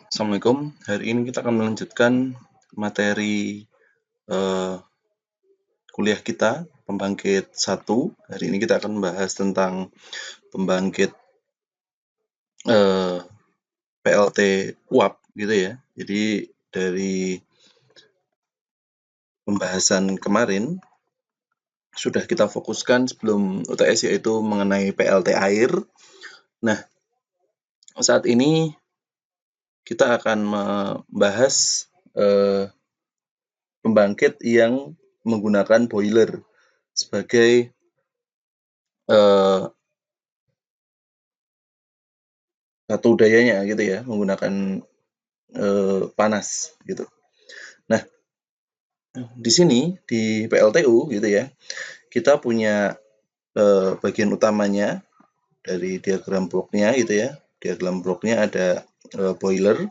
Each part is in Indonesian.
Assalamualaikum. Hari ini kita akan melanjutkan materi kuliah kita, pembangkit 1. Hari ini kita akan membahas tentang pembangkit PLT uap gitu ya. Jadi dari pembahasan kemarin sudah kita fokuskan sebelum UTS yaitu mengenai PLT air. Nah, saat ini kita akan membahas pembangkit yang menggunakan boiler sebagai satu dayanya gitu ya, menggunakan panas gitu. Nah, di sini di PLTU gitu ya, kita punya bagian utamanya dari diagram bloknya gitu ya. Diagram bloknya ada boiler,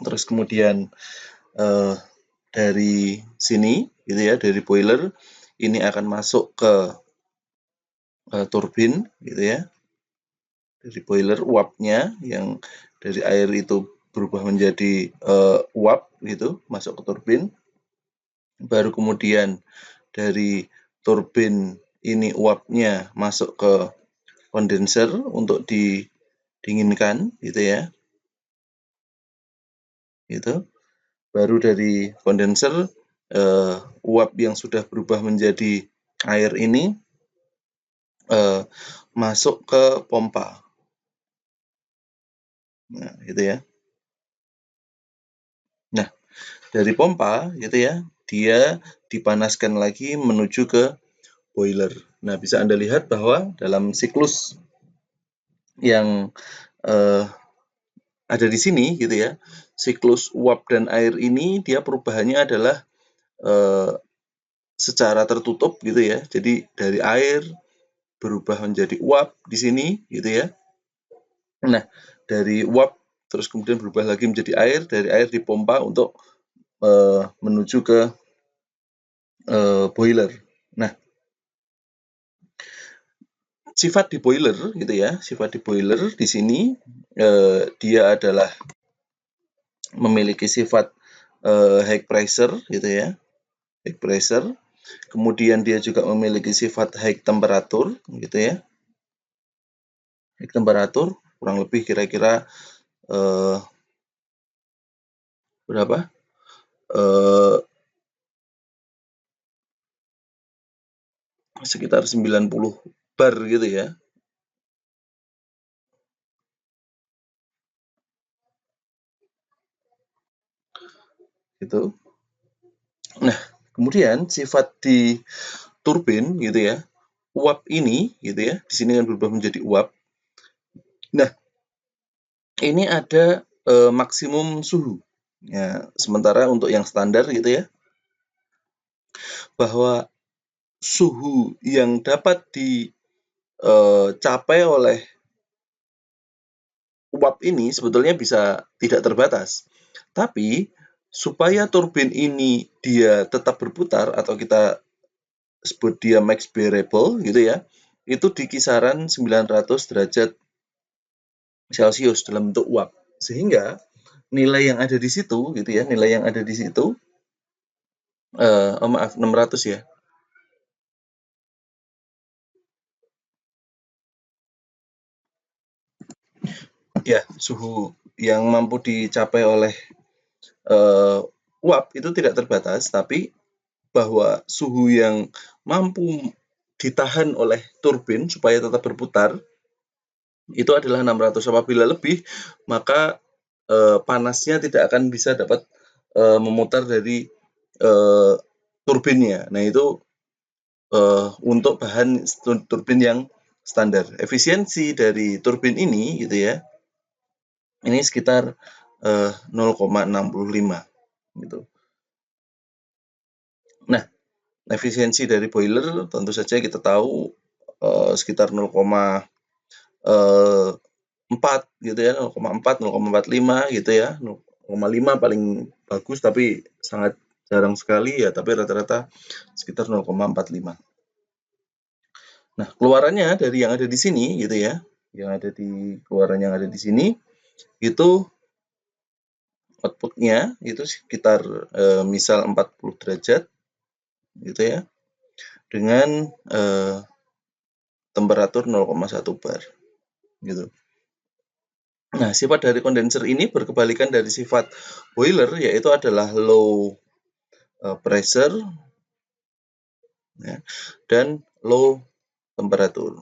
terus kemudian dari sini gitu ya, dari boiler ini akan masuk ke turbin gitu ya. Dari boiler uapnya yang dari air itu berubah menjadi uap gitu, masuk ke turbin. Baru kemudian dari turbin ini uapnya masuk ke kondenser untuk didinginkan gitu ya. Gitu. Baru dari kondenser uap yang sudah berubah menjadi air ini masuk ke pompa. Nah, gitu ya. Nah, dari pompa gitu ya, dia dipanaskan lagi menuju ke boiler. Nah, bisa Anda lihat bahwa dalam siklus yang ada di sini gitu ya, siklus uap dan air ini dia perubahannya adalah secara tertutup gitu ya. Jadi dari air berubah menjadi uap di sini gitu ya. Nah, dari uap terus kemudian berubah lagi menjadi air, dari air dipompa untuk menuju ke boiler. Nah, sifat di boiler gitu ya, sifat di boiler di sini dia adalah memiliki sifat high pressure gitu ya, high pressure. Kemudian dia juga memiliki sifat high temperature gitu ya. High temperature kurang lebih kira-kira berapa? Sekitar 90 bar gitu ya. Gitu. Nah, kemudian sifat di turbin gitu ya. Uap ini gitu ya, di sini kan berubah menjadi uap. Nah, ini ada maksimum suhu. Ya, sementara untuk yang standar gitu ya, bahwa suhu yang dapat dicapai oleh uap ini sebetulnya bisa tidak terbatas. Tapi supaya turbin ini dia tetap berputar atau kita sebut dia max bearable gitu ya, itu di kisaran 900 derajat Celcius dalam bentuk uap. Sehingga nilai yang ada di situ gitu ya, nilai yang ada di situ 600 ya. Ya, suhu yang mampu dicapai oleh uap itu tidak terbatas, tapi bahwa suhu yang mampu ditahan oleh turbin supaya tetap berputar itu adalah 600. Apabila lebih, maka panasnya tidak akan bisa dapat memutar dari turbinnya. Nah, itu untuk bahan turbin yang standar. Efisiensi dari turbin ini gitu ya, ini sekitar 0,65 gitu. Nah, efisiensi dari boiler tentu saja kita tahu sekitar 0,4 gitu ya, 0,4, 0,45 gitu ya, 0,5 paling bagus tapi sangat jarang sekali ya, tapi rata-rata sekitar 0,45. Nah, keluarannya dari yang ada di sini gitu ya, yang ada di keluaran yang ada di sini itu outputnya itu sekitar misal 40 derajat gitu ya, dengan temperatur 0,1 bar gitu. Nah, sifat dari kondenser ini berkebalikan dari sifat boiler, yaitu adalah low pressure ya, dan low temperatur.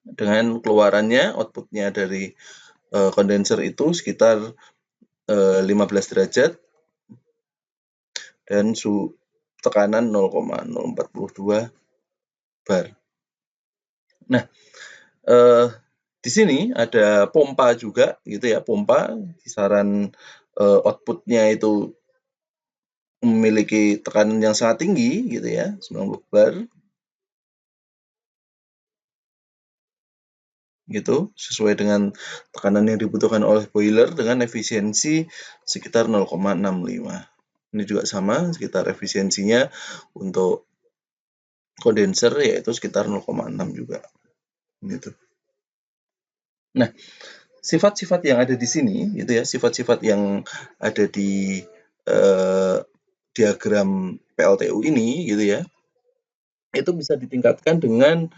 Dengan keluarannya, outputnya dari kondenser itu sekitar 15 derajat dan tekanan 0,042 bar. Nah, di sini ada pompa juga gitu ya, pompa kisaran outputnya itu memiliki tekanan yang sangat tinggi gitu ya, 90 bar gitu, sesuai dengan tekanan yang dibutuhkan oleh boiler dengan efisiensi sekitar 0,65. Ini juga sama, sekitar efisiensinya untuk kondenser yaitu sekitar 0,6 juga gitu. Nah, sifat-sifat yang ada di sini gitu ya, sifat-sifat yang ada di diagram PLTU ini gitu ya, itu bisa ditingkatkan dengan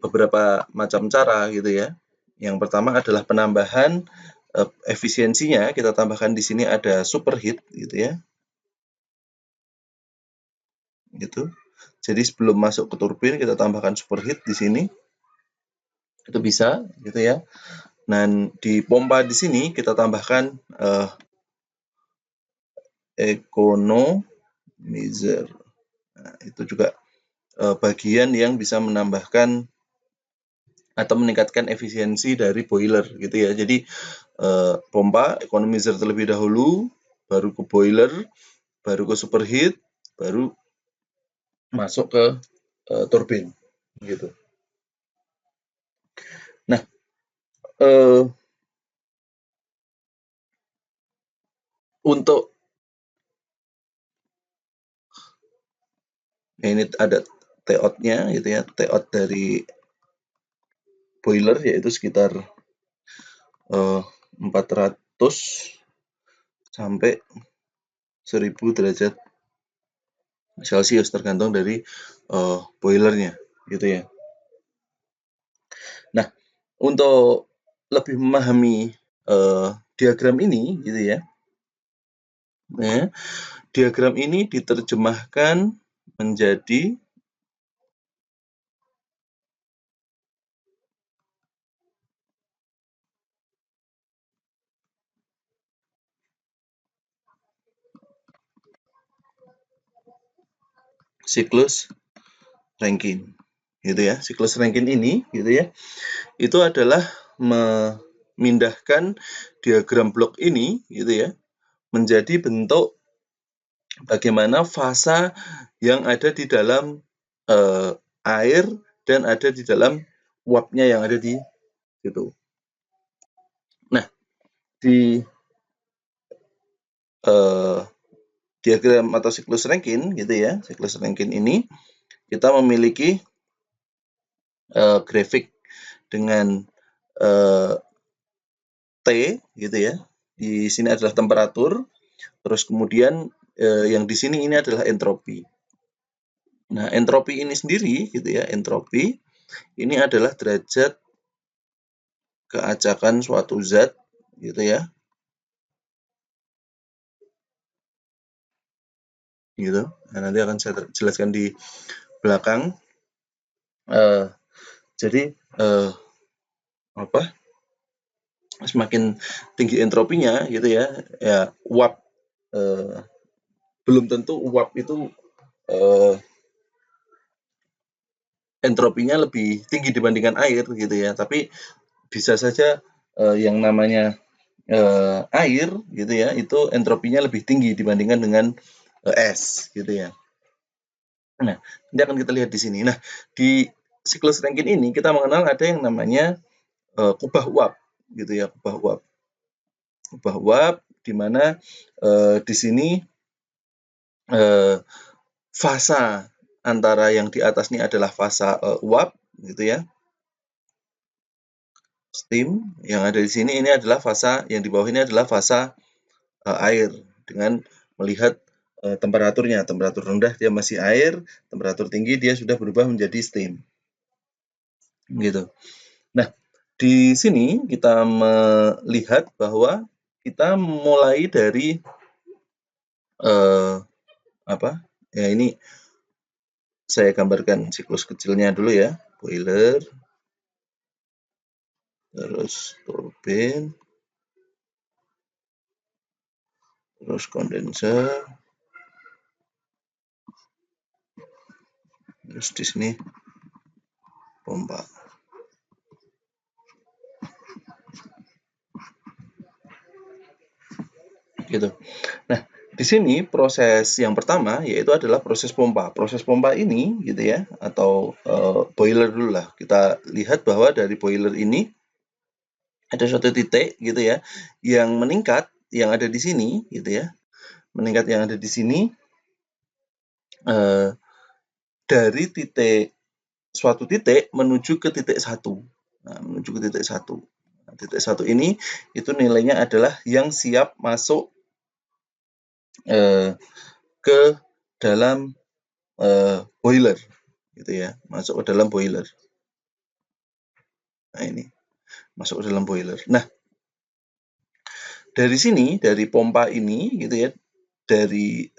beberapa macam cara gitu ya. Yang pertama adalah penambahan efisiensinya, kita tambahkan di sini ada superheat gitu ya. Gitu. Jadi sebelum masuk ke turbin kita tambahkan superheat di sini. Itu bisa gitu ya. Dan di pompa di sini kita tambahkan economizer. Nah, itu juga bagian yang bisa menambahkan atau meningkatkan efisiensi dari boiler gitu ya. Jadi pompa economizer terlebih dahulu, baru ke boiler, baru ke superheat, baru masuk ke turbin gitu. Nah, untuk ini ada T-out-nya gitu ya, T-out dari boiler yaitu sekitar 400 sampai 1000 derajat Celcius tergantung dari boilernya gitu ya. Nah, untuk lebih memahami diagram ini gitu ya, diagram ini diterjemahkan menjadi siklus Rankine gitu ya. Siklus Rankine ini gitu ya, itu adalah memindahkan diagram blok ini gitu ya menjadi bentuk bagaimana fasa yang ada di dalam air dan ada di dalam uapnya yang ada di situ. Nah, di diagram atau siklus Rankine gitu ya, siklus Rankine ini kita memiliki grafik dengan T gitu ya. Di sini adalah temperatur, terus kemudian yang di sini ini adalah entropi. Nah, entropi ini sendiri gitu ya, entropi ini adalah derajat keacakan suatu zat gitu ya. Gitu. Nah, nanti akan saya jelaskan di belakang. Jadi apa? Semakin tinggi entropinya gitu ya, ya uap belum tentu uap itu entropinya lebih tinggi dibandingkan air gitu ya, tapi bisa saja yang namanya air gitu ya, itu entropinya lebih tinggi dibandingkan dengan es gitu ya. Nah, ini akan kita lihat di sini. Nah, di siklus Rankine ini kita mengenal ada yang namanya kubah uap gitu ya, kubah uap. Kubah uap di mana di sini fasa antara yang di atas ini adalah fasa uap gitu ya. steam. Yang ada di sini ini adalah fasa, yang di bawah ini adalah fasa air dengan melihat temperaturnya. Temperatur rendah dia masih air, temperatur tinggi dia sudah berubah menjadi steam. Gitu. Nah, di sini kita melihat bahwa kita mulai dari apa? Ya ini saya gambarkan siklus kecilnya dulu ya. Boiler, terus turbin, terus kondenser, terus di sini pompa. Gitu. Nah, di sini proses yang pertama yaitu adalah proses pompa. Proses pompa ini gitu ya, atau boiler dulu lah. Kita lihat bahwa dari boiler ini ada suatu titik gitu ya yang meningkat, yang ada di sini gitu ya. Meningkat yang ada di sini dari suatu titik menuju ke titik satu. Nah, menuju ke titik satu. Nah, titik satu ini itu nilainya adalah yang siap masuk ke dalam boiler, gitu ya, masuk ke dalam boiler. Nah ini masuk ke dalam boiler. Nah dari sini, dari pompa ini, gitu ya, dari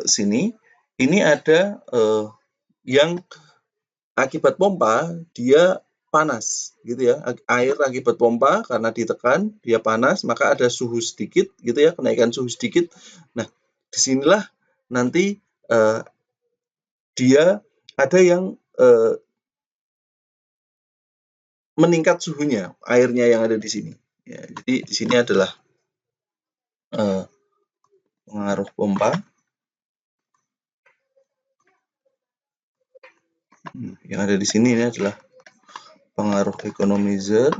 sini, ini ada yang akibat pompa dia panas, gitu ya. Air akibat pompa karena ditekan dia panas, maka ada suhu sedikit, gitu ya, kenaikan suhu sedikit. Nah disinilah nanti dia ada yang meningkat suhunya, airnya yang ada di sini. Ya, jadi di sini adalah pengaruh pompa. Yang ada di sini ini adalah pengaruh economizer.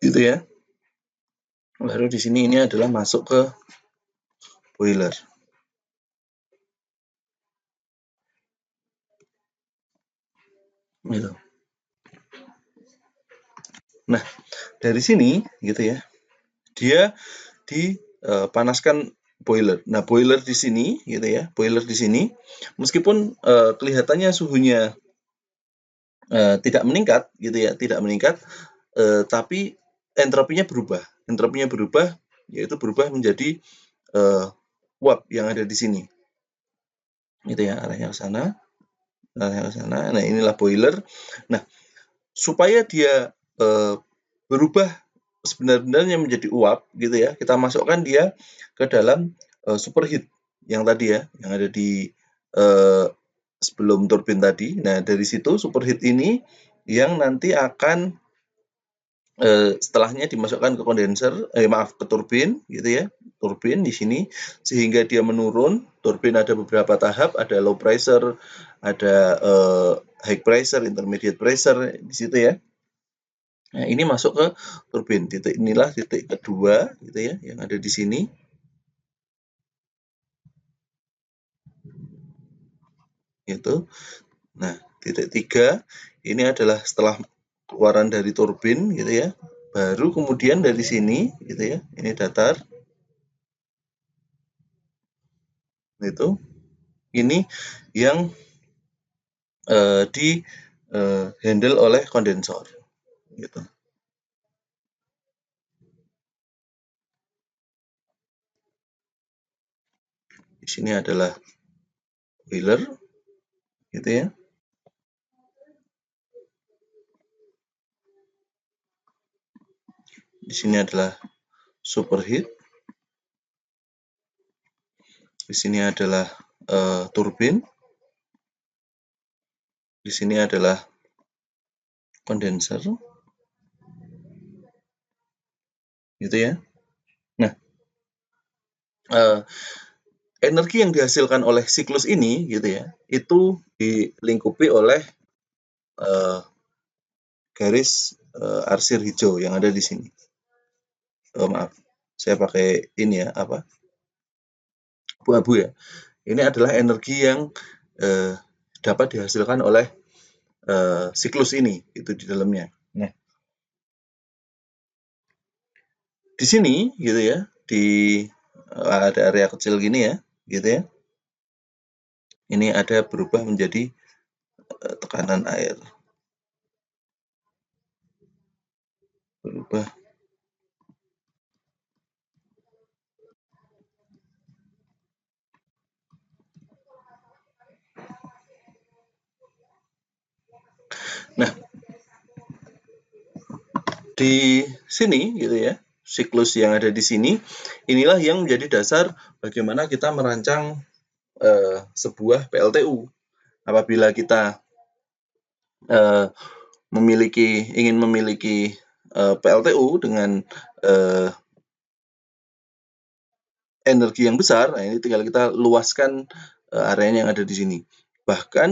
Gitu ya. Baru di sini ini adalah masuk ke boiler. Gitu. Nah, dari sini gitu ya. Dia dipanaskan boiler. Nah, boiler di sini gitu ya. Boiler di sini meskipun kelihatannya suhunya tidak meningkat gitu ya, tidak meningkat, tapi entropinya berubah. Entropinya berubah yaitu berubah menjadi uap yang ada di sini. Gitu ya, arahnya ke sana. Arahnya ke sana. Nah, inilah boiler. Nah, supaya dia berubah sebenarnya menjadi uap gitu ya, kita masukkan dia ke dalam superheat yang tadi ya, yang ada di sebelum turbin tadi. Nah, dari situ superheat ini yang nanti akan setelahnya dimasukkan ke kondenser, ke turbin gitu ya, turbin di sini sehingga dia menurun. Turbin ada beberapa tahap, ada low pressure, ada high pressure, intermediate pressure di situ ya. Nah, ini masuk ke turbin. Titik inilah titik kedua gitu ya, yang ada di sini. Itu. Nah, titik 3 ini adalah setelah keluaran dari turbin gitu ya. Baru kemudian dari sini gitu ya. Ini datar. Itu. Ini yang di handle oleh kondensor gitu. Di sini adalah boiler gitu ya. Di sini adalah superheat. Di sini adalah turbin. Di sini adalah kondenser. Gitu ya. Nah, energi yang dihasilkan oleh siklus ini gitu ya, itu dilingkupi oleh garis arsir hijau yang ada di sini. Maaf, saya pakai ini ya, abu-abu ya. Ini adalah energi yang dapat dihasilkan oleh siklus ini itu di dalamnya. Nah, di sini gitu ya, ada area kecil gini ya, gitu ya. Ini ada berubah menjadi tekanan air. Berubah. Nah, di sini gitu ya, siklus yang ada di sini, inilah yang menjadi dasar bagaimana kita merancang sebuah PLTU. Apabila kita ingin memiliki PLTU dengan energi yang besar, nah ini tinggal kita luaskan areanya yang ada di sini. Bahkan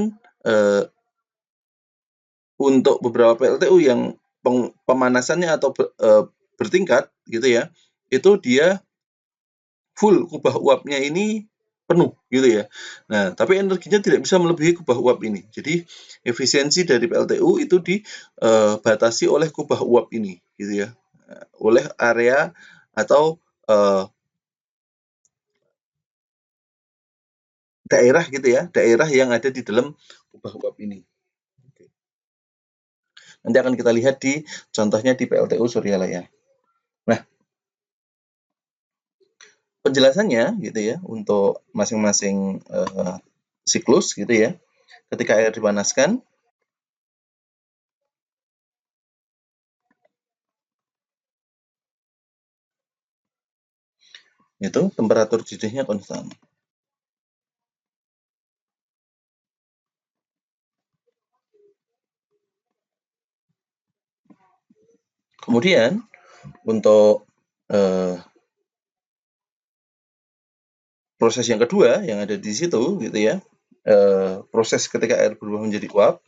untuk beberapa PLTU yang pemanasannya atau bertingkat gitu ya, itu dia full kubah uapnya ini penuh gitu ya. Nah, tapi energinya tidak bisa melebihi kubah uap ini. Jadi efisiensi dari PLTU itu dibatasi oleh kubah uap ini gitu ya. Oleh area atau daerah gitu ya, daerah yang ada di dalam kubah uap ini. Nanti akan kita lihat di contohnya di PLTU Suryalaya. Nah, penjelasannya gitu ya untuk masing-masing siklus gitu ya. Ketika air dipanaskan, itu temperatur didihnya konstan. Kemudian untuk proses yang kedua yang ada di situ gitu ya, proses ketika air berubah menjadi uap.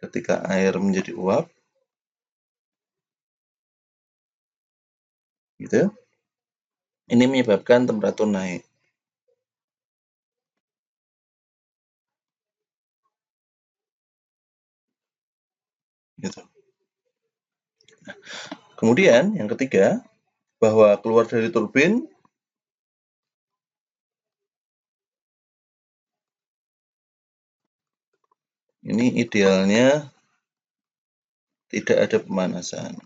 Ketika air menjadi uap, gitu, ini menyebabkan temperatur naik. Gitu. Nah, kemudian yang ketiga, bahwa keluar dari turbin ini idealnya tidak ada pemanasan.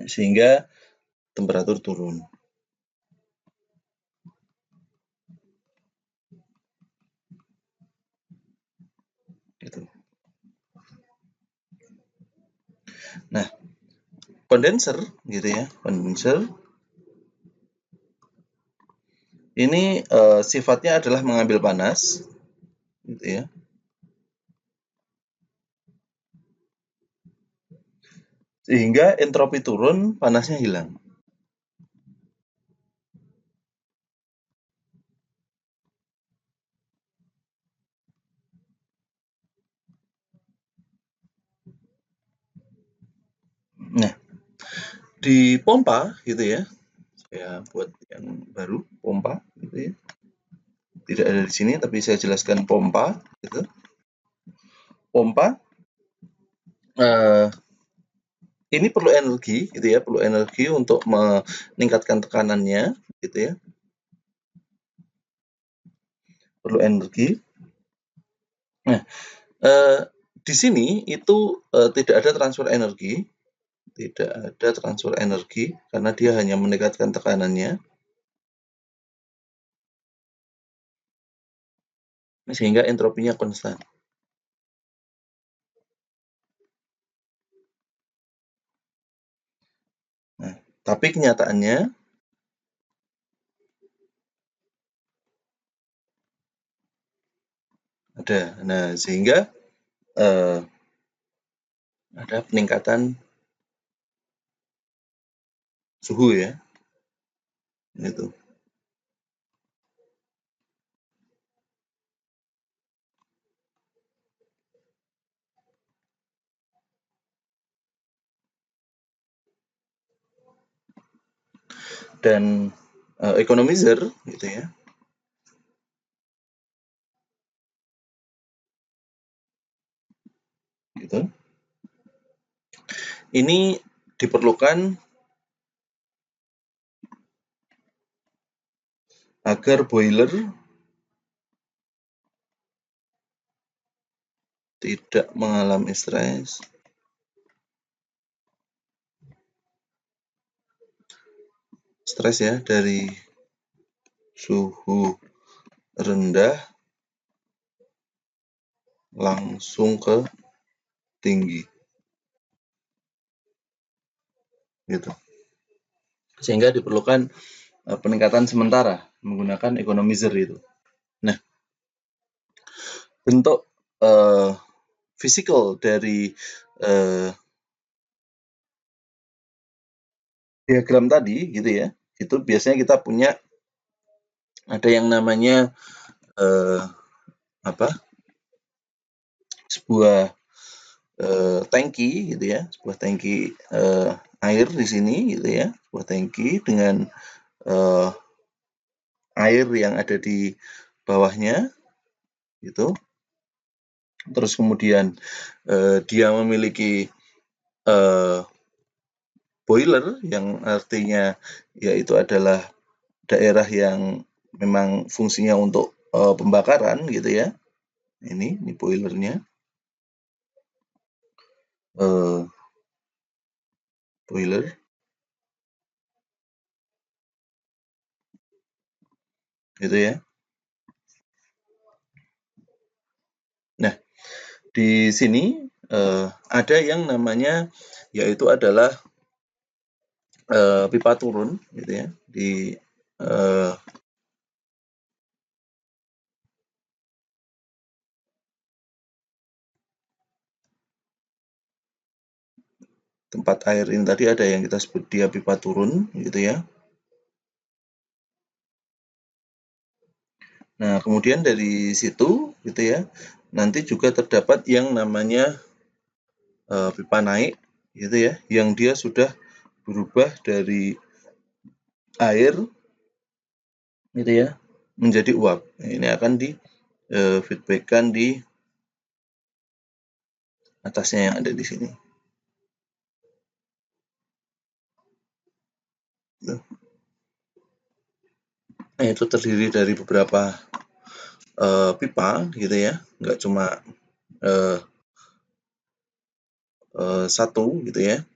Sehingga temperatur turun. Gitu. Nah, kondenser gitu ya, kondenser ini sifatnya adalah mengambil panas, gitu ya. Sehingga entropi turun, panasnya hilang. Nah, di pompa gitu ya, saya buat yang baru, pompa gitu ya. Tidak ada di sini, tapi saya jelaskan pompa gitu. Pompa ini perlu energi gitu ya, perlu energi untuk meningkatkan tekanannya gitu ya. Perlu energi. Nah, di sini itu tidak ada transfer energi, tidak ada transfer energi karena dia hanya meningkatkan tekanannya sehingga entropinya konstan. Nah, tapi kenyataannya ada. Nah, sehingga ada peningkatan suhu ya. Itu. dan economizer gitu ya. Gitu. Ini diperlukan agar boiler tidak mengalami stres ya dari suhu rendah langsung ke tinggi gitu. Sehingga diperlukan peningkatan sementara menggunakan economizer itu. Nah, bentuk physical dari diagram tadi gitu ya, itu biasanya kita punya ada yang namanya sebuah tangki gitu ya, sebuah tangki air di sini gitu ya, sebuah tangki dengan air yang ada di bawahnya gitu. Terus kemudian dia memiliki boiler yang artinya yaitu adalah daerah yang memang fungsinya untuk pembakaran gitu ya. Ini boilernya. Boiler gitu ya. Nah, di sini ada yang namanya yaitu adalah pipa turun gitu ya di tempat air ini tadi ada yang kita sebut dia pipa turun gitu ya. Nah, kemudian dari situ gitu ya, nanti juga terdapat yang namanya pipa naik gitu ya, yang dia sudah berubah dari air gitu ya menjadi uap. Nah, ini akan di feedbackkan di atasnya yang ada di sini. Nah, itu terdiri dari beberapa pipa gitu ya, nggak cuma satu gitu ya.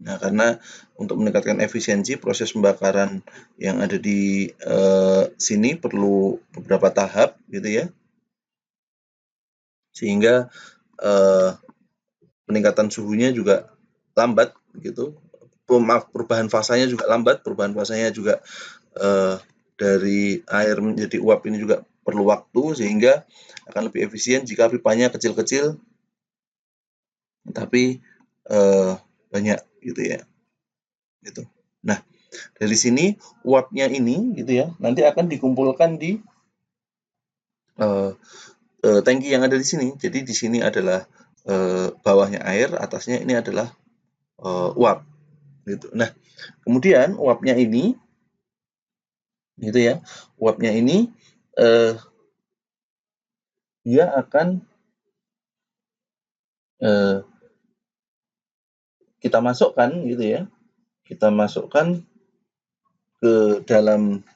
Nah, karena untuk meningkatkan efisiensi proses pembakaran yang ada di sini perlu beberapa tahap gitu ya, sehingga peningkatan suhunya juga lambat gitu. Perubahan fasanya juga lambat, perubahan fasanya juga dari air menjadi uap ini juga perlu waktu, sehingga akan lebih efisien jika pipanya kecil-kecil tapi banyak gitu ya. Gitu. Nah, dari sini uapnya ini gitu ya, nanti akan dikumpulkan di tangki yang ada di sini. Jadi di sini adalah bawahnya air, atasnya ini adalah uap gitu. Nah, kemudian uapnya ini gitu ya, uapnya ini dia akan kita masukkan gitu ya, kita masukkan ke dalam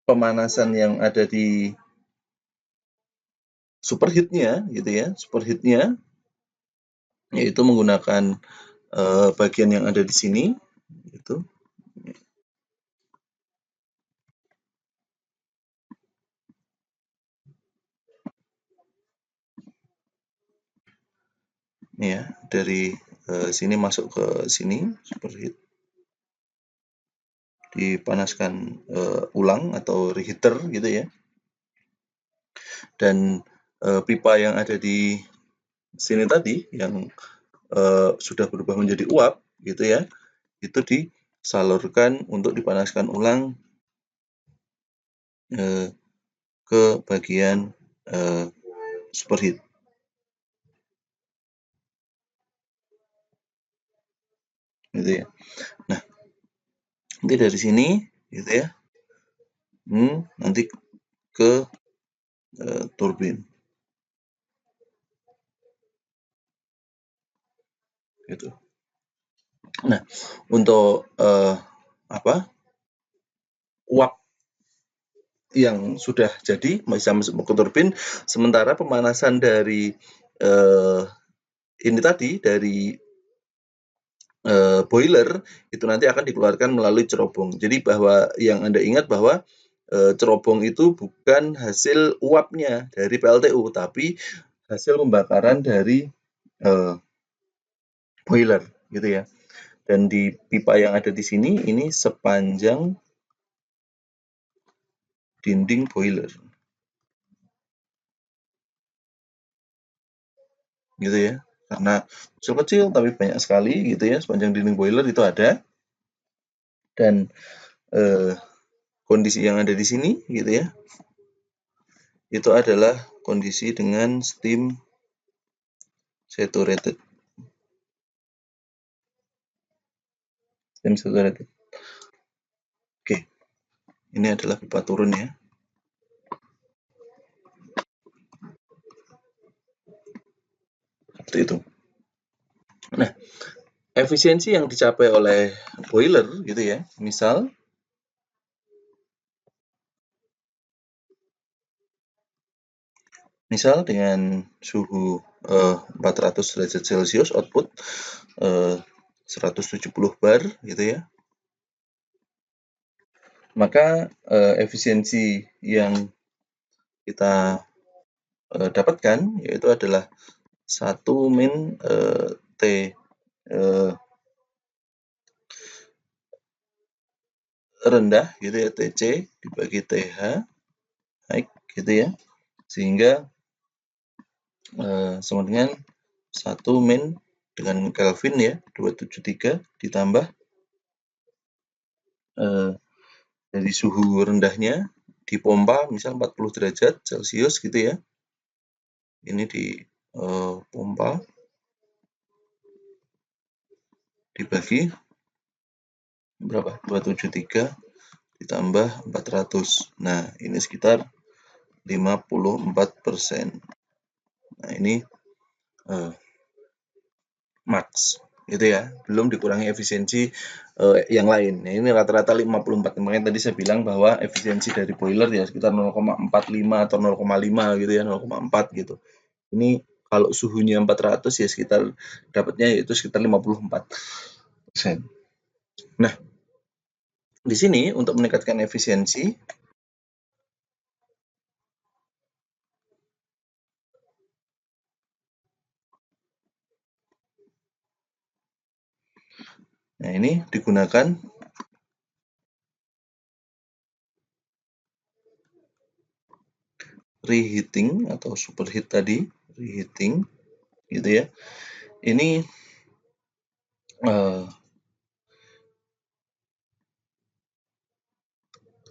pemanasan yang ada di superheatnya gitu ya, superheatnya yaitu menggunakan bagian yang ada di sini gitu. Ini ya, dari sini masuk ke sini superheat, dipanaskan ulang atau reheater gitu ya. Dan pipa yang ada di sini tadi yang sudah berubah menjadi uap gitu ya, itu disalurkan untuk dipanaskan ulang ke bagian superheat. gitu ya. Nah, nanti dari sini gitu ya, nanti ke turbin gitu. Nah, untuk uap yang sudah jadi bisa masuk ke turbin, sementara pemanasan dari ini tadi dari boiler itu nanti akan dikeluarkan melalui cerobong. Jadi bahwa yang Anda ingat bahwa cerobong itu bukan hasil uapnya dari PLTU, tapi hasil pembakaran dari boiler gitu ya. Dan di pipa yang ada di sini ini sepanjang dinding boiler. Gitu ya. Karena kecil-kecil tapi banyak sekali gitu ya, sepanjang dinding boiler itu ada. Dan kondisi yang ada di sini gitu ya, itu adalah kondisi dengan steam saturated. Steam saturated. Oke, ini adalah pipa turun ya. Seperti itu. Nah, efisiensi yang dicapai oleh boiler gitu ya, misal dengan suhu 400 derajat Celcius output 170 bar gitu ya, maka efisiensi yang kita dapatkan yaitu adalah 1 min T rendah gitu ya, TC dibagi TH naik gitu ya, sehingga sama dengan 1 min dengan Kelvin ya 273 ditambah dari suhu rendahnya dipompa misal 40 derajat Celcius gitu ya, ini di pompa dibagi berapa 273 ditambah 400, nah ini sekitar 54%. Nah ini max gitu ya, belum dikurangi efisiensi yang lain. Nah, ini rata-rata 54. Makanya tadi saya bilang bahwa efisiensi dari boiler ya sekitar 0,45 atau 0,5 gitu ya, 0,4 gitu. Ini kalau suhunya 400 ya sekitar dapatnya yaitu sekitar 54%. Nah, di sini untuk meningkatkan efisiensi nah ini digunakan reheating atau superheat tadi, reheating gitu ya. Ini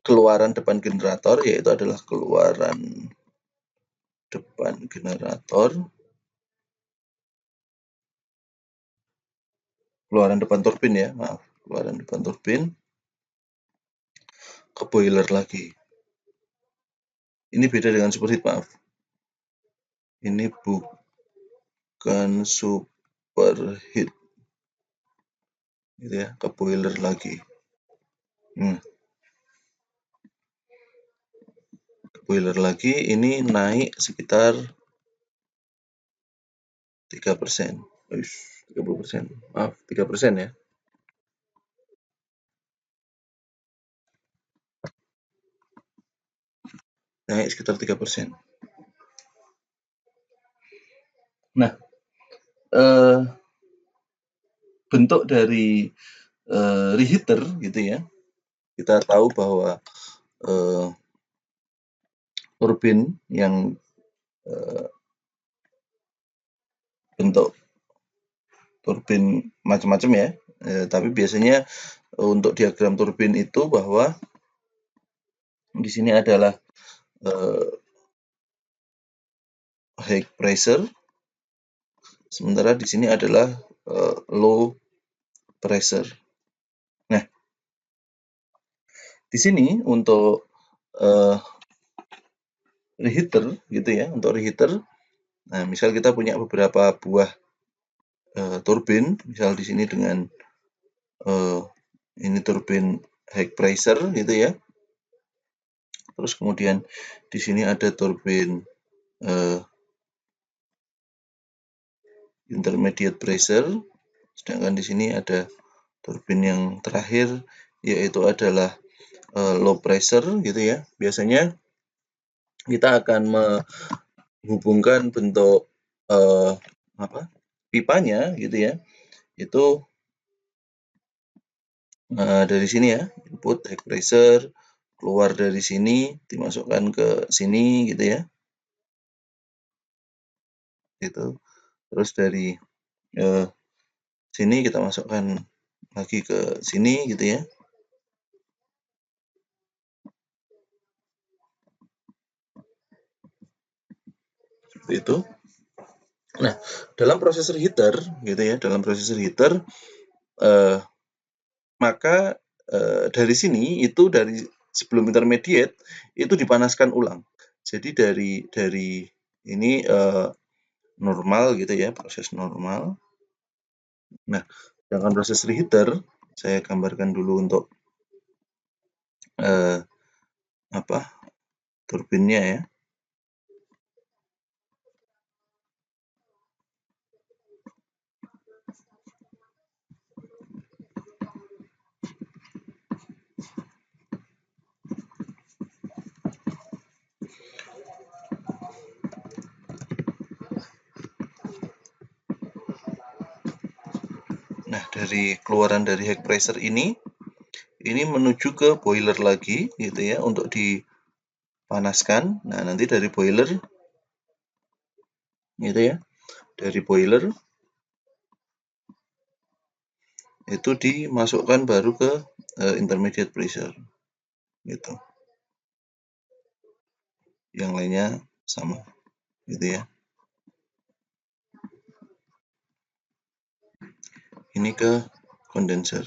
keluaran depan generator yaitu adalah keluaran depan generator, keluaran depan turbin ya, maaf, keluaran depan turbin ke boiler lagi. Ini beda dengan superheat, maaf. Ini bukan superheat, gitu ya, ke boiler lagi. Ke boiler lagi, ini naik sekitar 3%. 30%, maaf, 3% ya. Naik sekitar 3%. Nah, bentuk dari reheater gitu ya, kita tahu bahwa turbin yang bentuk turbin macam-macam ya, tapi biasanya untuk diagram turbin itu bahwa di sini adalah high pressure, sementara di sini adalah low pressure. Nah, di sini untuk reheater gitu ya, untuk reheater. Nah, misal kita punya beberapa buah turbin, misal di sini dengan ini turbin high pressure gitu ya. Terus kemudian di sini ada turbin intermediate pressure, sedangkan di sini ada turbin yang terakhir yaitu adalah low pressure gitu ya. Biasanya kita akan menghubungkan bentuk pipanya gitu ya. Itu dari sini ya, input high pressure, keluar dari sini, dimasukkan ke sini gitu ya. Gitu. Terus dari sini kita masukkan lagi ke sini gitu ya. Seperti itu. Nah, dalam proses reheater gitu ya, maka dari sini itu dari sebelum intermediate itu dipanaskan ulang. Jadi dari ini normal gitu ya, proses normal. Nah, sedangkan proses reheater saya gambarkan dulu untuk turbinnya ya. Nah, dari keluaran dari high pressure ini menuju ke boiler lagi gitu ya untuk dipanaskan. Nah, nanti dari boiler gitu ya. Dari boiler itu dimasukkan baru ke intermediate pressure gitu. Yang lainnya sama gitu ya. Ini ke condenser.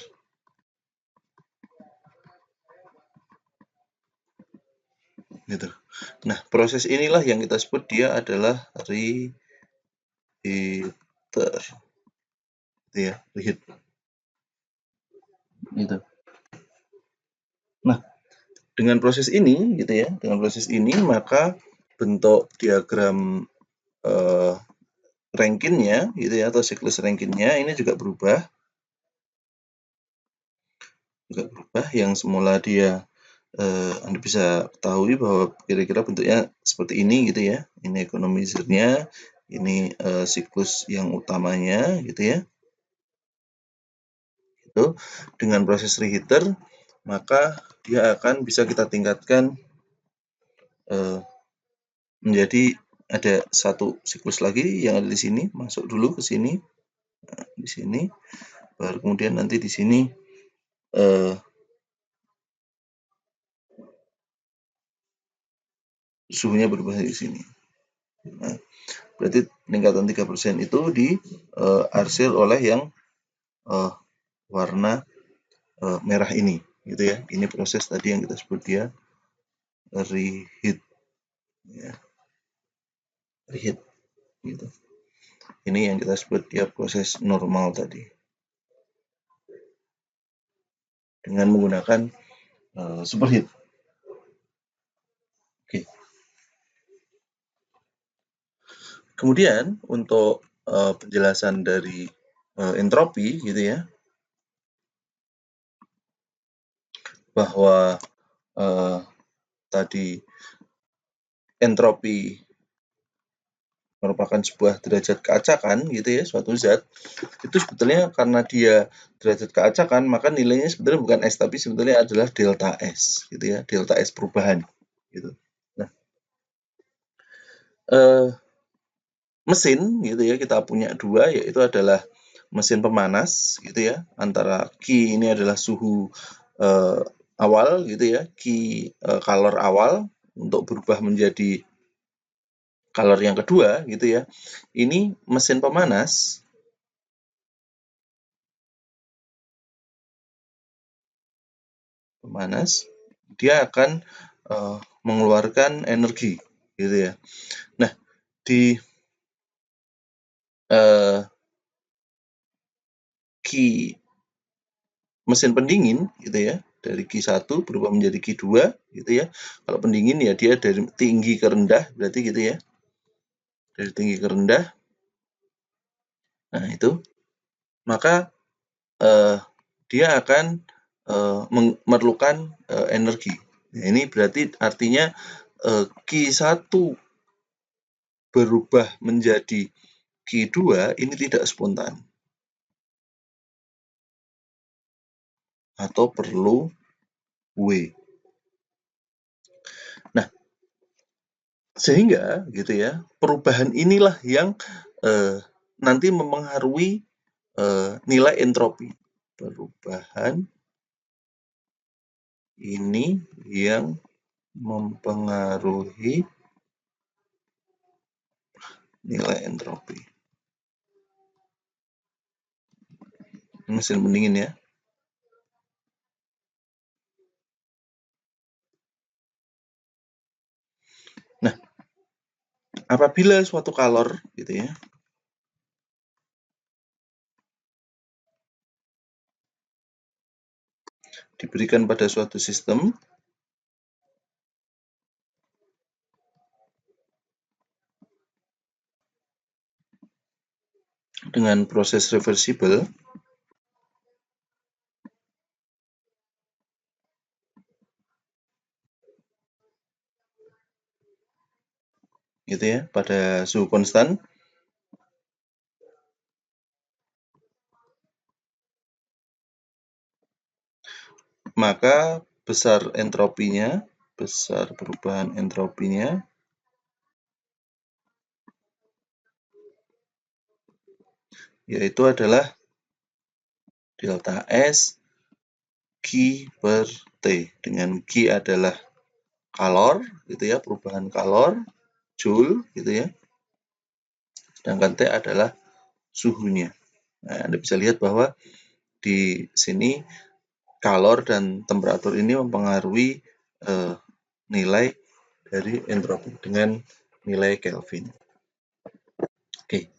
Gitu. Nah, proses inilah yang kita sebut dia adalah reheater. Gitu ya, reheat. Gitu. Nah, dengan proses ini gitu ya, maka bentuk diagram Rankine-nya gitu ya, atau siklus Rankine-nya ini juga berubah. Yang semula dia Anda bisa ketahui bahwa kira-kira bentuknya seperti ini gitu ya. Ini economizer-nya, ini siklus yang utamanya gitu ya. Itu dengan proses reheater maka dia akan bisa kita tingkatkan menjadi ada satu siklus lagi yang ada di sini, masuk dulu ke sini, di sini, baru kemudian nanti di sini suhunya berubah di sini. Nah, berarti peningkatan 3% itu diarsir oleh yang warna merah ini, gitu ya. Ini proses tadi yang kita sebut dia reheat, ya. Reheat, gitu. Ini yang kita sebut dia proses normal tadi. Dengan menggunakan superheat. Oke. Kemudian untuk penjelasan dari entropi gitu ya, bahwa tadi entropi merupakan sebuah derajat keacakan gitu ya, suatu zat itu sebetulnya karena dia derajat keacakan maka nilainya sebetulnya bukan S tapi sebetulnya adalah delta S gitu ya, delta S perubahan gitu. Nah, mesin gitu ya, kita punya dua, yaitu adalah mesin pemanas gitu ya, antara Q ini adalah suhu awal gitu ya, Q kalor awal untuk berubah menjadi kalor yang kedua gitu ya. Ini mesin pemanas pemanas, dia akan mengeluarkan energi, gitu ya. Nah, di Q mesin pendingin, gitu ya, dari Q1 berubah menjadi Q2, gitu ya. Kalau pendingin ya dia dari tinggi ke rendah, berarti gitu ya. Dari tinggi ke rendah. Nah, itu. Maka dia akan memerlukan energi. Nah, ini berarti artinya Q1 berubah menjadi Q2 ini tidak spontan. Atau perlu W. Nah, sehingga gitu ya, perubahan inilah yang nanti mempengaruhi nilai entropi. Perubahan ini yang mempengaruhi nilai entropi. Mesin pendingin ya. Nah, apabila suatu kalor gitu ya, diberikan pada suatu sistem dengan proses reversible, gitu ya, pada suhu konstan, maka besar entropinya, besar perubahan entropinya yaitu adalah delta S Q per T, dengan Q adalah kalor, gitu ya, perubahan kalor, joule, gitu ya, sedangkan T adalah suhunya. Nah, Anda bisa lihat bahwa di sini kalor dan temperatur ini mempengaruhi nilai dari entropi dengan nilai Kelvin. Oke.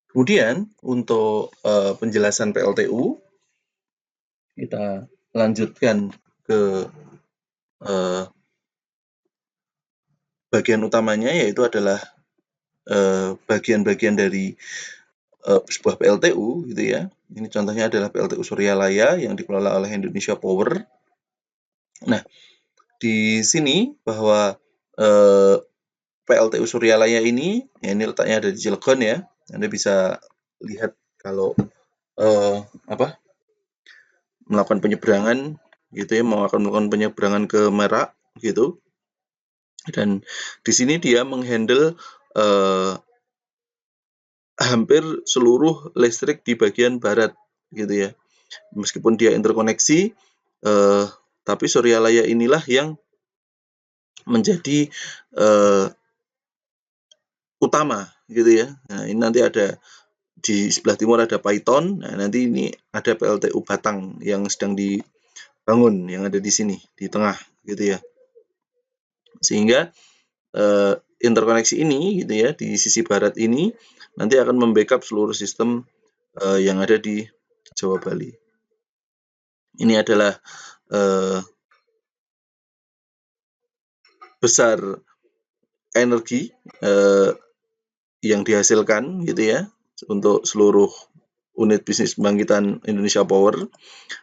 Kemudian untuk penjelasan PLTU kita lanjutkan ke bagian utamanya, yaitu adalah bagian-bagian dari sebuah PLTU, gitu ya. Ini contohnya adalah PLTU Suryalaya yang dikelola oleh Indonesia Power. Nah, di sini bahwa PLTU Suryalaya ini, ya ini letaknya ada di Cilegon ya. Anda bisa lihat kalau melakukan penyeberangan, gitu ya, mau akan melakukan penyeberangan ke Merak, gitu. Dan di sini dia menghandle hampir seluruh listrik di bagian barat, gitu ya. Meskipun dia interkoneksi, tapi Suryalaya inilah yang menjadi utama, gitu ya. Nah, ini nanti ada di sebelah timur ada Python. Nah, nanti ini ada PLTU Batang yang sedang dibangun, yang ada di sini di tengah, gitu ya. Sehingga interkoneksi ini, gitu ya, di sisi barat ini nanti akan membackup seluruh sistem yang ada di Jawa Bali. Ini adalah besar energi yang dihasilkan, gitu ya, untuk seluruh unit bisnis pembangkitan Indonesia Power.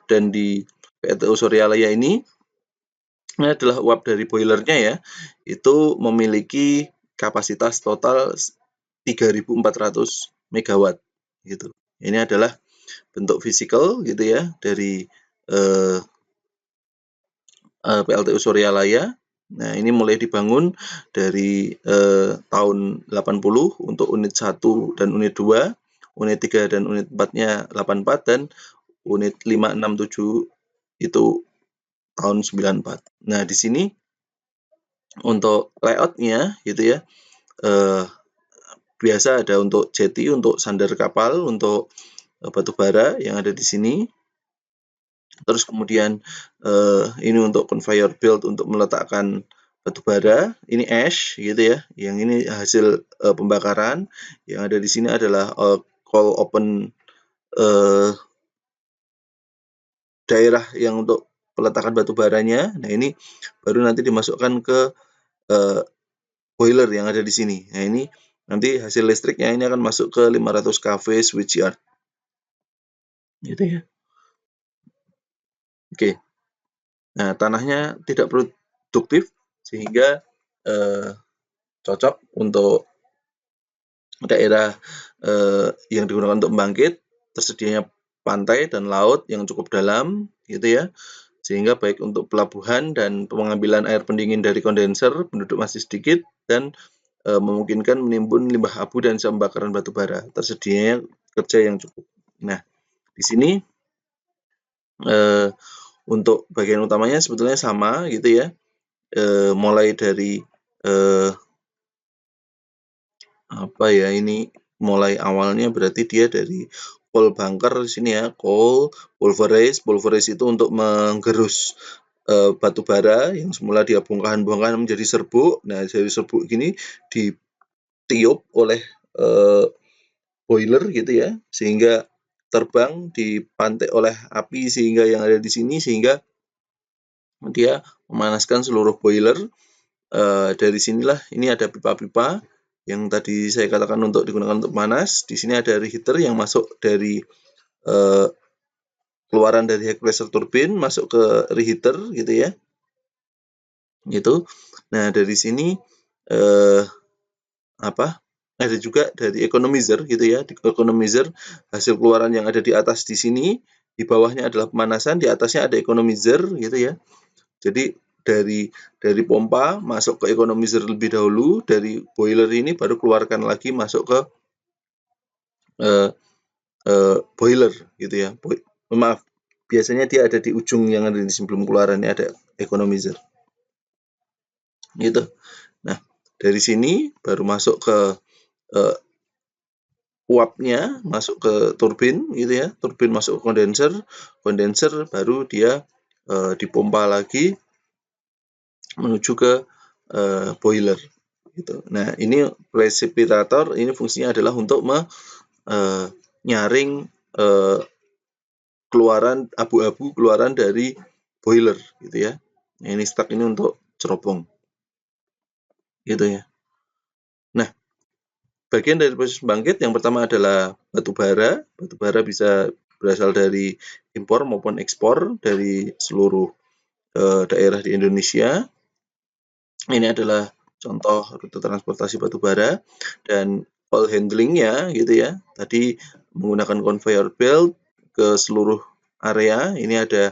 Dan di PLTU Suryalaya ini adalah uap dari boilernya ya, itu memiliki kapasitas total 3.400 megawatt, gitu. Ini adalah bentuk fisikal, gitu ya, dari PLTU Suryalaya. Nah, ini mulai dibangun dari tahun 80 untuk unit 1 dan unit 2, unit 3 dan unit 4-nya 84, dan unit 5, 6, 7 itu tahun 94. Nah, di sini untuk layout-nya, gitu ya, biasa ada untuk jeti, untuk sandar kapal, untuk batu bara yang ada di sini. Terus kemudian ini untuk conveyor belt untuk meletakkan batu bara, ini ash gitu ya. Yang ini hasil pembakaran. Yang ada di sini adalah coal open daerah yang untuk peletakan batu baranya. Nah, ini baru nanti dimasukkan ke boiler yang ada di sini. Nah, ini nanti hasil listriknya ini akan masuk ke 500 kV switchyard. Gitu ya. Oke. Nah, tanahnya tidak produktif sehingga cocok untuk daerah yang digunakan untuk membangkit, tersedianya pantai dan laut yang cukup dalam gitu ya. Sehingga baik untuk pelabuhan dan pengambilan air pendingin dari kondenser, penduduk masih sedikit dan memungkinkan menimbun limbah abu dan pembakaran batu bara. Tersedianya kerja yang cukup. Nah, di sini untuk bagian utamanya sebetulnya sama gitu ya. Mulai dari mulai awalnya berarti dia dari coal bunker di sini ya, coal, pulverize itu untuk menggerus batu bara yang semula dia bongkahan-bongkahan menjadi serbuk. Nah, dari serbuk gini ditiup oleh boiler gitu ya, sehingga terbang dipantik oleh api sehingga yang ada di sini sehingga dia memanaskan seluruh boiler. Dari sinilah ini ada pipa-pipa yang tadi saya katakan untuk digunakan untuk panas. Di sini ada reheater yang masuk dari keluaran dari high pressure turbine masuk ke reheater gitu ya. Gitu. Nah, dari sini ada juga dari economizer gitu ya. Di economizer hasil keluaran yang ada di atas di sini, di bawahnya adalah pemanasan, di atasnya ada economizer gitu ya. Jadi dari pompa masuk ke economizer lebih dahulu, dari boiler ini baru keluarkan lagi masuk ke boiler gitu ya. Maaf, biasanya dia ada di ujung yang ada di sebelum keluarannya ada economizer. Gitu. Nah, dari sini baru masuk ke uapnya, masuk ke turbin gitu ya. Turbin masuk ke kondenser baru dia dipompa lagi menuju ke boiler gitu. Nah, ini precipitator ini fungsinya adalah untuk menyaring keluaran abu-abu keluaran dari boiler gitu ya. Nah, ini stak ini untuk cerobong gitu ya. Nah, bagian dari proses pembangkit yang pertama adalah batu bara. Batu bara bisa berasal dari impor maupun ekspor dari seluruh daerah di Indonesia. Ini adalah contoh rute transportasi batu bara dan oil handlingnya gitu ya. Tadi menggunakan conveyor belt ke seluruh area. Ini ada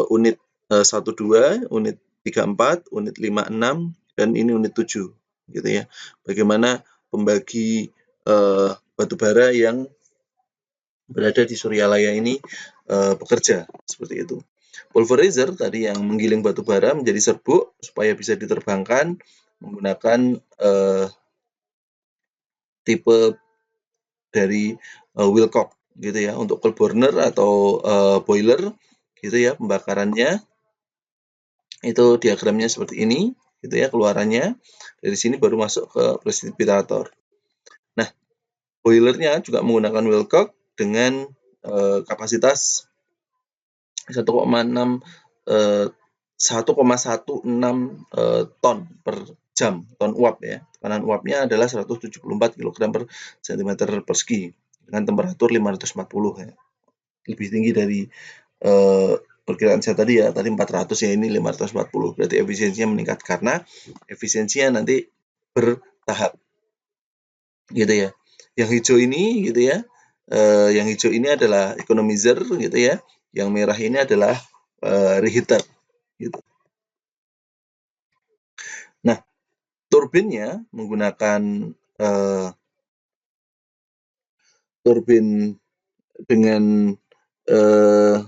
unit 12, unit 34, unit 56, dan ini unit 7 gitu ya. Bagaimana pembagi batu bara yang berada di Suryalaya ini bekerja seperti itu. Pulverizer tadi yang menggiling batu bara menjadi serbuk supaya bisa diterbangkan menggunakan tipe dari Wilcox gitu ya. Untuk coal burner atau boiler gitu ya, pembakarannya itu diagramnya seperti ini gitu ya keluarannya. Dari sini baru masuk ke precipitator. Nah, boilernya juga menggunakan Wilcox dengan kapasitas 1,16 ton per jam, ton uap ya. Tekanan uapnya adalah 174 kg per cm persegi dengan temperatur 540 ya. Lebih tinggi dari perkiraan saya tadi ya, tadi 400 ya, ini 540. Berarti efisiensinya meningkat karena efisiensinya nanti bertahap. Gitu ya. Yang hijau ini gitu ya. Yang hijau ini adalah economizer gitu ya. Yang merah ini adalah reheater gitu. Nah, turbinnya menggunakan turbin dengan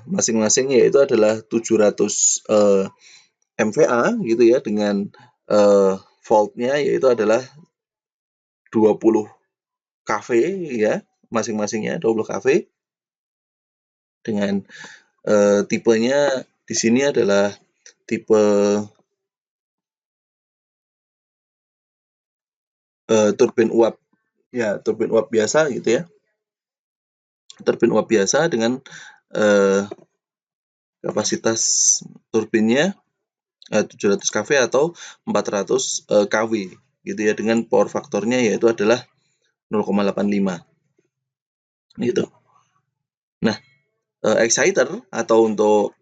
masing-masing yaitu adalah 700 MVA gitu ya, dengan voltnya yaitu adalah 20 kV ya, masing-masingnya 20 kV dengan Tipenya di sini adalah tipe turbin uap. Ya, turbin uap biasa gitu ya. Turbin uap biasa dengan kapasitas turbinnya 700 kV atau 400 kW gitu ya, dengan power faktornya yaitu adalah 0,85 gitu. Nah, exciter atau untuk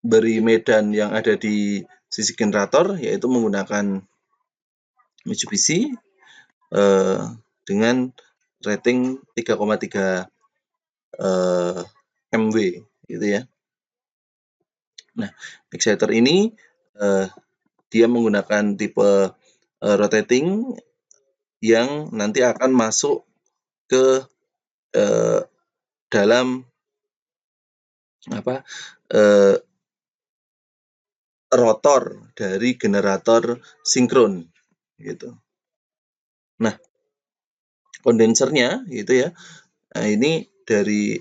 beri medan yang ada di sisi generator yaitu menggunakan Mitsubishi dengan rating 3,3 MW gitu ya. Nah, exciter ini dia menggunakan tipe rotating yang nanti akan masuk ke dalam rotor dari generator sinkron gitu. Nah, kondensernya gitu ya. Nah, ini dari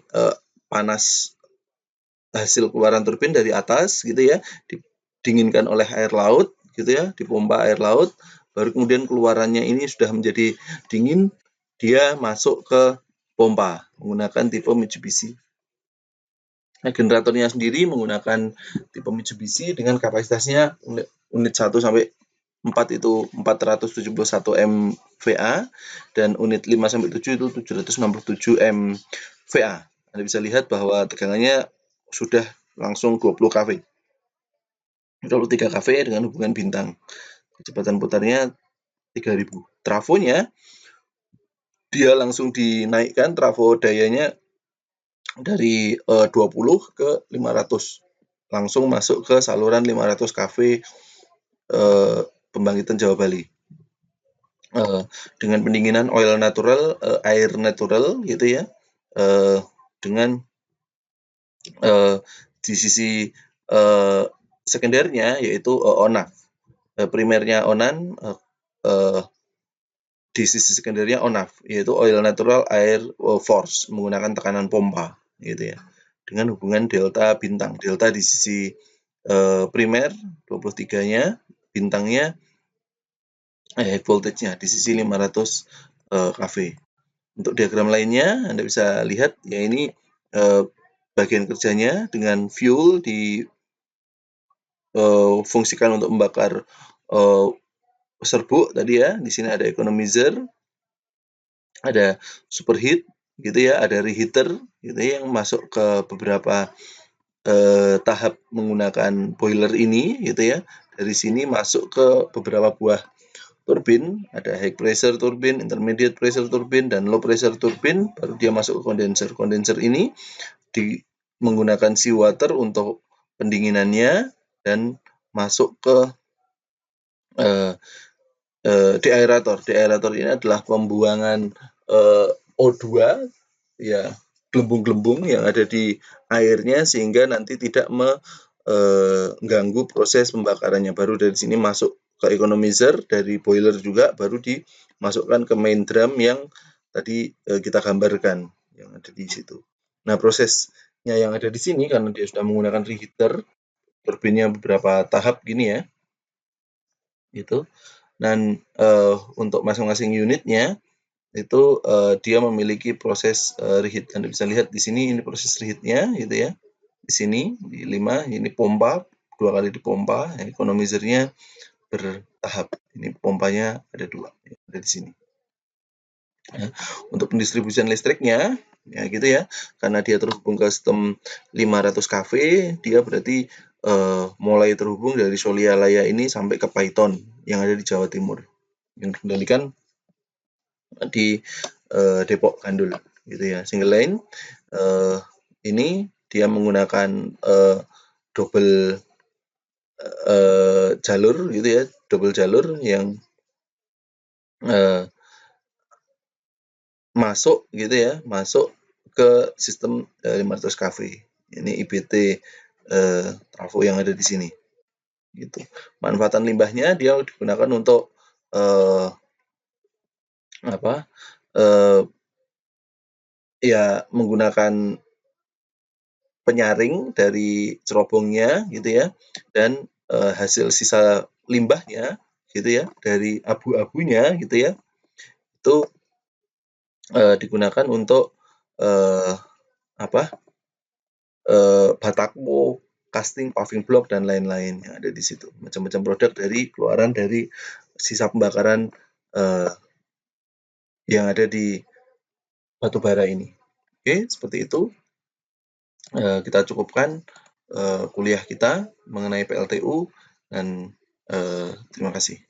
panas hasil keluaran turbin dari atas gitu ya, didinginkan oleh air laut gitu ya, dipompa air laut, baru kemudian keluarannya ini sudah menjadi dingin, dia masuk ke pompa menggunakan tipe Mitsubishi. Nah, generatornya sendiri menggunakan tipe Mitsubishi dengan kapasitasnya unit 1 sampai 4 itu 471 MVA dan unit 5 sampai 7 itu 767 MVA. Anda bisa lihat bahwa tegangannya sudah langsung 20 kV. 23 kV dengan hubungan bintang. Kecepatan putarnya 3000. Trafonya dia langsung dinaikkan trafo dayanya dari 20 ke 500. Langsung masuk ke saluran 500 kV pembangkitan Jawa Bali. Dengan pendinginan oil natural, air natural gitu ya. Dengan di sisi sekundernya yaitu ONAF. Primernya ONAN, di sisi sekundernya ONAF, yaitu Oil Natural Air Force, menggunakan tekanan pompa gitu ya. Dengan hubungan delta bintang. Delta di sisi primer 23-nya, bintangnya high voltage-nya di sisi 500 kV. Untuk diagram lainnya Anda bisa lihat ya, ini bagian kerjanya dengan fuel difungsikan untuk membakar serbuk tadi ya. Di sini ada economizer, ada superheat gitu ya, ada reheater gitu ya, yang masuk ke beberapa tahap menggunakan boiler ini gitu ya. Dari sini masuk ke beberapa buah turbin, ada high pressure turbin, intermediate pressure turbin, dan low pressure turbin, baru dia masuk ke kondenser. Kondenser ini menggunakan seawater untuk pendinginannya dan masuk ke deaerator. Deaerator ini adalah pembuangan O2 ya, gelembung-gelembung yang ada di airnya sehingga nanti tidak mengganggu proses pembakarannya. Baru dari sini masuk ke economizer, dari boiler juga baru dimasukkan ke main drum yang tadi kita gambarkan yang ada di situ. Nah, prosesnya yang ada di sini karena dia sudah menggunakan reheater, turbinnya beberapa tahap gini ya, gitu. Dan untuk masing-masing unitnya itu dia memiliki proses reheat. Anda bisa lihat di sini ini proses reheatnya gitu ya. Di sini di 5 ini pompa, 2 kali dipompa, economizer-nya bertahap. Ini pompanya ada 2 ada di sini. Ya, untuk pendistribusian listriknya ya gitu ya. Karena dia terhubung ke sistem 500 kV, dia berarti mulai terhubung dari Solialaya ini sampai ke Python yang ada di Jawa Timur. Yang dikendalikan di Depok Gandul gitu ya. Single line ini dia menggunakan double jalur gitu ya, double jalur yang masuk gitu ya, masuk ke sistem 500 kV. Ini IBT trafo yang ada di sini gitu. Manfaatan limbahnya dia digunakan untuk ya menggunakan penyaring dari cerobongnya gitu ya, dan hasil sisa limbahnya gitu ya, dari abu-abunya gitu ya, itu digunakan untuk batako, casting, paving block dan lain-lain yang ada di situ. Macam-macam produk dari keluaran dari sisa pembakaran yang ada di batu bara ini. Oke, seperti itu. Kita cukupkan kuliah kita mengenai PLTU dan terima kasih.